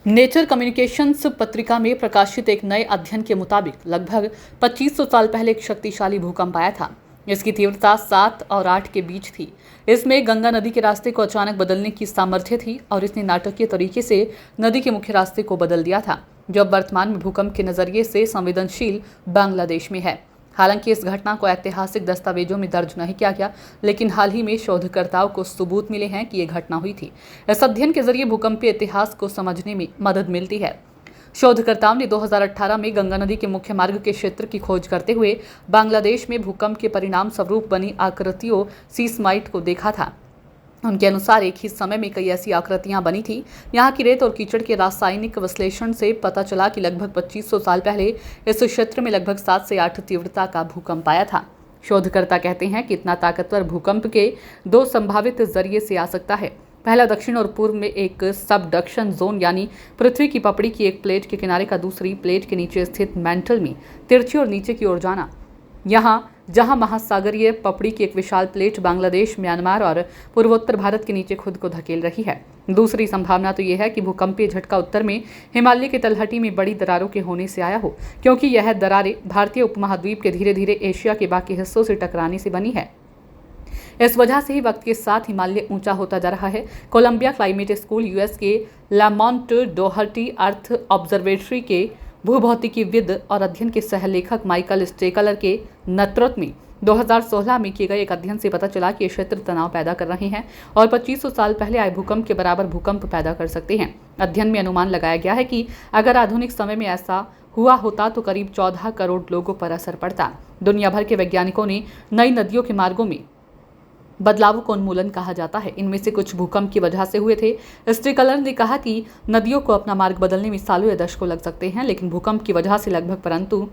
Nature communications पत्रिका में प्रकाशित एक नए अध्ययन के मुताबिक लगभग 2500 साल पहले एक शक्तिशाली भूकंप आया था। इसकी तीव्रता 7 और 8 के बीच थी। इसमें गंगा नदी के रास्ते को अचानक बदलने की सामर्थ्य थी और इसने नाटकीय तरीके से नदी के मुख्य रास्ते को बदल दिया था, जो अब वर्तमान में भूकंप के नजरिए से संवेदनशील बांग्लादेश में है। हालांकि इस घटना को ऐतिहासिक दस्तावेजों में दर्ज नहीं किया गया, लेकिन हाल ही में शोधकर्ताओं को सबूत मिले हैं कि ये घटना हुई थी। इस अध्ययन के जरिए भूकंपीय इतिहास को समझने में मदद मिलती है। शोधकर्ताओं ने 2018 में गंगा नदी के मुख्य मार्ग के क्षेत्र की खोज करते हुए बांग्लादेश में भूकंप के परिणाम स्वरूप बनी आकृतियों सीस्माइट को देखा था। उनके अनुसार एक ही समय में कई ऐसी आकृतियां बनी थी। यहाँ की रेत और कीचड़ के रासायनिक विश्लेषण से पता चला कि लगभग 2500 साल पहले इस क्षेत्र में लगभग 7 से 8 तीव्रता का भूकंप आया था। शोधकर्ता कहते हैं कि इतना ताकतवर भूकंप के 2 संभावित जरिए से आ सकता है। पहला, दक्षिण और पूर्व में एक सबडक्शन जोन यानी पृथ्वी की पपड़ी की एक प्लेट के किनारे का दूसरी प्लेट के नीचे स्थित मेंटल में तिरछी और नीचे की ओर जाना। यहाँ जहां महासागरीय पपड़ी की एक विशाल प्लेट बांग्लादेश, म्यांमार और पूर्वोत्तर भारत के नीचे खुद को धकेल रही है। दूसरी संभावना तो यह है कि भूकंपीय झटका उत्तर में हिमालय की तलहटी में बड़ी दरारों के होने से आया हो, क्योंकि यह दरारें भारतीय उपमहाद्वीप के धीरे धीरे एशिया के बाकी हिस्सों से टकराने से बनी है। इस वजह से ही वक्त के साथ हिमालय ऊंचा होता जा रहा है। कोलंबिया क्लाइमेट स्कूल, यूएस के लामॉन्ट डोहर्टी अर्थ ऑब्जर्वेटरी के भूभौतिकीविद और अध्ययन के सहलेखक माइकल स्टेकलर के नेतृत्व में 2016 में किए गए एक अध्ययन से पता चला कि ये क्षेत्र तनाव पैदा कर रहे हैं और 2500 साल पहले आए भूकंप के बराबर भूकंप पैदा कर सकते हैं। अध्ययन में अनुमान लगाया गया है कि अगर आधुनिक समय में ऐसा हुआ होता तो करीब 14 करोड़ लोगों पर असर पड़ता। दुनिया भर के वैज्ञानिकों ने नई नदियों के मार्गों में बदलावों को उन्मूलन कहा जाता है। इनमें से कुछ भूकंप की वजह से हुए थे। स्टेकलर ने कहा कि नदियों को अपना मार्ग बदलने में सालों या दशकों लग सकते हैं, लेकिन भूकंप की वजह से लगभग परंतु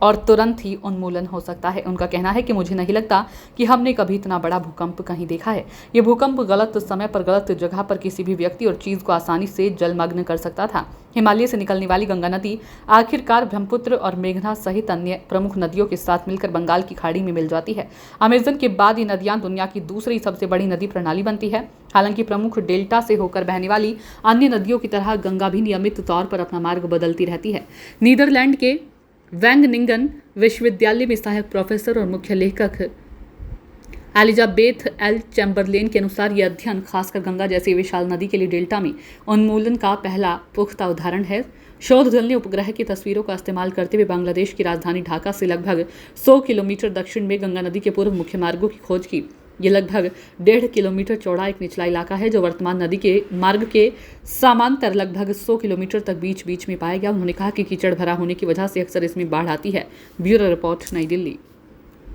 और तुरंत ही उन्मूलन हो सकता है। उनका कहना है कि मुझे नहीं लगता कि हमने कभी इतना बड़ा भूकंप कहीं देखा है। ये भूकंप गलत समय पर गलत जगह पर किसी भी व्यक्ति और चीज को आसानी से जलमग्न कर सकता था। हिमालय से निकलने वाली गंगा नदी आखिरकार ब्रह्मपुत्र और मेघना सहित अन्य प्रमुख नदियों के साथ मिलकर बंगाल की खाड़ी में मिल जाती है। अमेजन के बाद ये नदियां दुनिया की दूसरी सबसे बड़ी नदी प्रणाली बनती है। हालांकि प्रमुख डेल्टा से होकर बहने वाली अन्य नदियों की तरह गंगा भी नियमित तौर पर अपना मार्ग बदलती रहती है। नीदरलैंड के वैंगनिंगन विश्वविद्यालय में सहायक प्रोफेसर और मुख्य लेखक एलिजाबेथ एल चैम्बरलेन के अनुसार यह अध्ययन खासकर गंगा जैसी विशाल नदी के लिए डेल्टा में उन्मूलन का पहला पुख्ता उदाहरण है। शोध दल ने उपग्रह की तस्वीरों का इस्तेमाल करते हुए बांग्लादेश की राजधानी ढाका से लगभग 100 किलोमीटर दक्षिण में गंगा नदी के पूर्व मुख्य मार्गों की खोज की। ये लगभग 1.5 किलोमीटर चौड़ा एक निचला इलाका है, जो वर्तमान नदी के मार्ग के समांतर लगभग 100 किलोमीटर तक बीच बीच में पाया गया। उन्होंने कहा कि कीचड़ भरा होने की वजह से अक्सर इसमें बाढ़ आती है। ब्यूरो रिपोर्ट, नई दिल्ली।